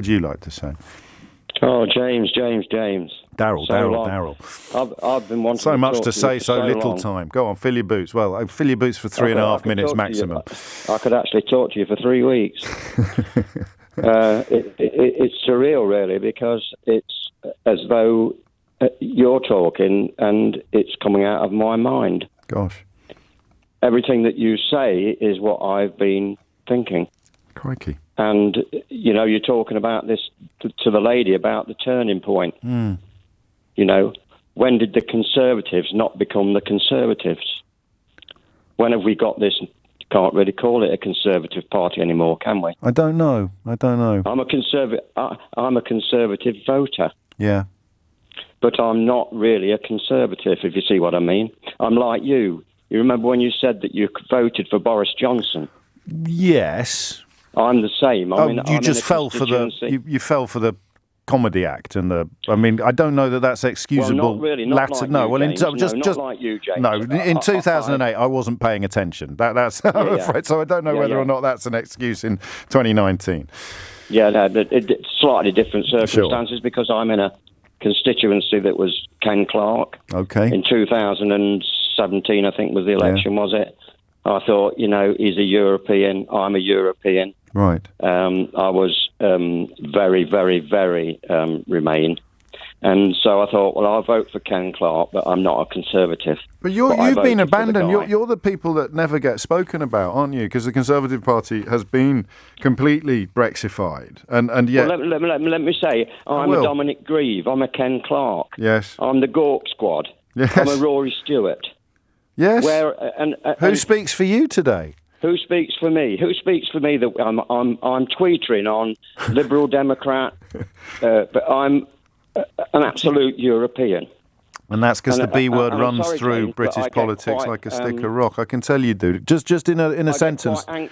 would you like to say? Oh, James. Daryl. I've been wanting so to much talk to say, so little long. time. Go on, fill your boots. Well, I'll fill your boots for 3.5 minutes maximum. I could actually talk to you for 3 weeks. It's surreal, really, because it's as though you're talking and it's coming out of my mind. Gosh. Everything that you say is what I've been thinking. Crikey. And, you're talking about this to the lady about the turning point. Mm. When did the Conservatives not become the Conservatives? When have we got this? Can't really call it a Conservative party anymore, can we? I don't know. I'm a Conservative voter. Yeah. But I'm not really a Conservative, if you see what I mean. I'm like you. You remember when you said that you voted for Boris Johnson? Yes. I'm the same. You just fell for you fell for the comedy act and I don't know that that's excusable. Well, not really. Not like no. You, well, James. just not like you, James. No, in 2008, I wasn't paying attention. That's I'm afraid. So I don't know whether or not that's an excuse in 2019. Yeah, no, it's slightly different circumstances because I'm in a constituency that was Ken Clarke. Okay. In 2017, I think was the election, was it? I thought, he's a European. I'm a European. Right. I was very, very, very Remain. And so I thought, well, I'll vote for Ken Clarke, but I'm not a Conservative. But you've been abandoned. You're the people that never get spoken about, aren't you? Because the Conservative Party has been completely Brexified. And yet... Well, let me say, I'm a Dominic Grieve. I'm a Ken Clarke. Yes. I'm the Gawk Squad. Yes. I'm a Rory Stewart. Yes. Who speaks for you today? Who speaks for me? Who speaks for me? That I'm tweetering on Liberal Democrat, but I'm an absolute European. And that's because the B word runs through James, British politics like a stick of rock. I can tell you do. Just in a sentence. I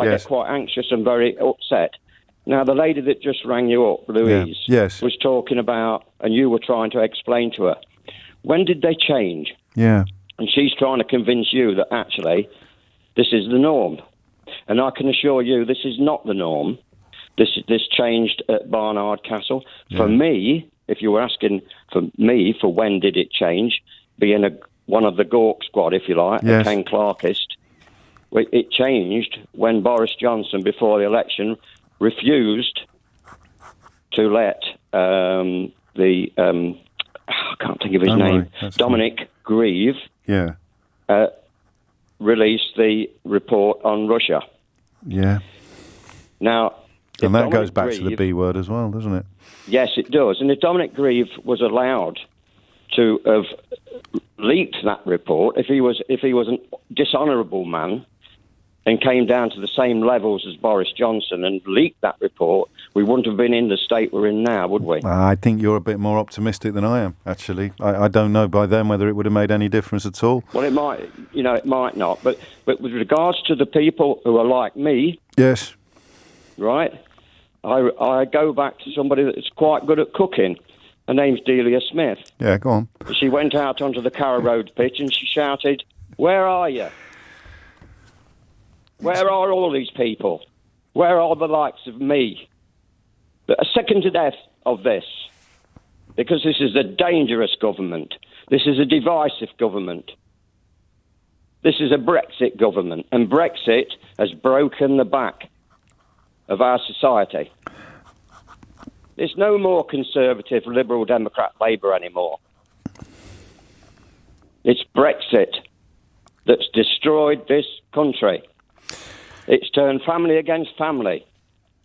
get quite anxious and very upset. Now, the lady that just rang you up, Louise, was talking about, and you were trying to explain to her, when did they change? Yeah. And she's trying to convince you that actually this is the norm. And I can assure you this is not the norm. This changed at Barnard Castle. Yeah. For me, if you were asking for me for when did it change, being one of the Gawk Squad, if you like, a Ken Clarkist, it changed when Boris Johnson, before the election, refused to let I can't think of his name, Dominic Grieve, released the report on Russia. Yeah. Now, and that goes back to the B word as well, doesn't it? Yes, it does. And if Dominic Grieve was allowed to have leaked that report, if he was a dishonourable man and came down to the same levels as Boris Johnson and leaked that report, we wouldn't have been in the state we're in now, would we? I think you're a bit more optimistic than I am, actually. I don't know by then whether it would have made any difference at all. Well, it might, it might not. But with regards to the people who are like me... Yes. Right? I go back to somebody that's quite good at cooking. Her name's Delia Smith. Yeah, go on. She went out onto the Carrow Road pitch and she shouted, "Where are you? Where are all these people? Where are the likes of me that are sick to death of this? Because this is a dangerous government. This is a divisive government. This is a Brexit government. And Brexit has broken the back of our society. There's no more Conservative, Liberal, Democrat, Labour anymore. It's Brexit that's destroyed this country. It's turned family against family.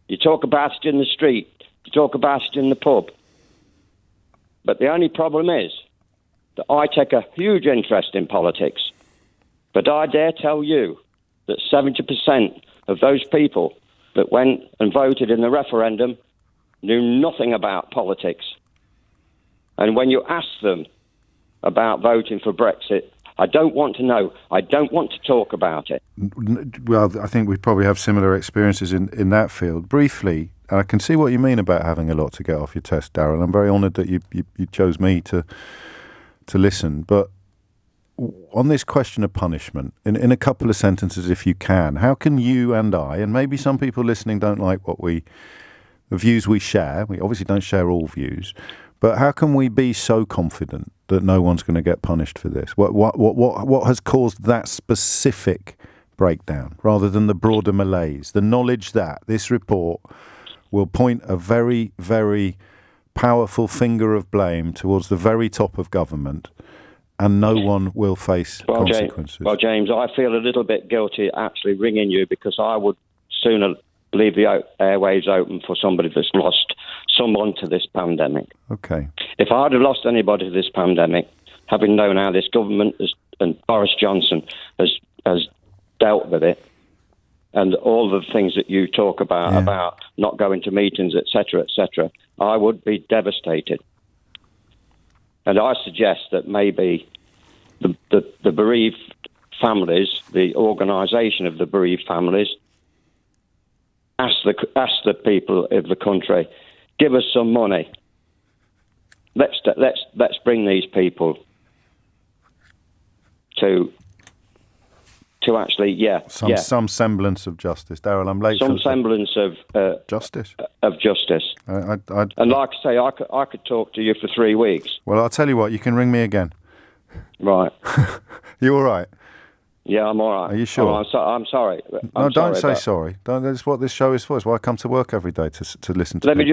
You talk about it in the street. You talk about it in the pub. But the only problem is that I take a huge interest in politics. But I dare tell you that 70% of those people that went and voted in the referendum knew nothing about politics. And when you ask them about voting for Brexit, I don't want to know. I don't want to talk about it. Well, I think we probably have similar experiences in that field. Briefly, and I can see what you mean about having a lot to get off your chest, Darryl. I'm very honoured that you chose me to listen. But on this question of punishment, in a couple of sentences, if you can, how can you and I, and maybe some people listening don't like what we the views we share. We obviously don't share all views, but how can we be so confident that no one's going to get punished for this? What has caused that specific breakdown rather than the broader malaise? The knowledge that this report will point a very, very powerful finger of blame towards the very top of government, and no one will face consequences. James, I feel a little bit guilty actually ringing you, because I would sooner leave the airwaves open for somebody that's lost someone to this pandemic. Okay. If I'd have lost anybody to this pandemic, having known how this government and Boris Johnson has dealt with it, and all the things that you talk about not going to meetings, etc., I would be devastated. And I suggest that maybe the bereaved families, the organisation of the bereaved families, ask the people of the country, give us some money. Let's bring these people to actually, some semblance of justice. Daryl, I'm late. Some semblance of justice. Of justice. And like I say, I could talk to you for 3 weeks. Well, I'll tell you what. You can ring me again. Right. You all right? Yeah, I'm all right. Are you sure? Oh, I'm sorry. No, don't say sorry. That's what this show is for. It's why I come to work every day to listen to. Let me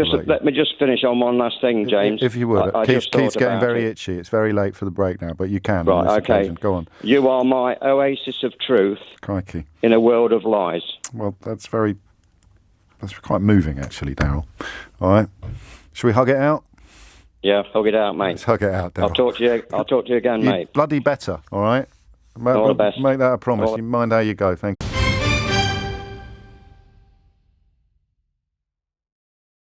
just finish on one last thing, James. If you would. Keith's getting very itchy. It's very late for the break now, but you can. Right. On this Okay. occasion. Go on. You are my oasis of truth. Crikey. In a world of lies. Well, that's quite moving, actually, Daryl. All right. Shall we hug it out? Yeah, hug it out, mate. Let's hug it out, Daryl. I'll talk to you again, mate. Bloody better. All right. All the best. Make that a promise. You mind how you go. Thank you.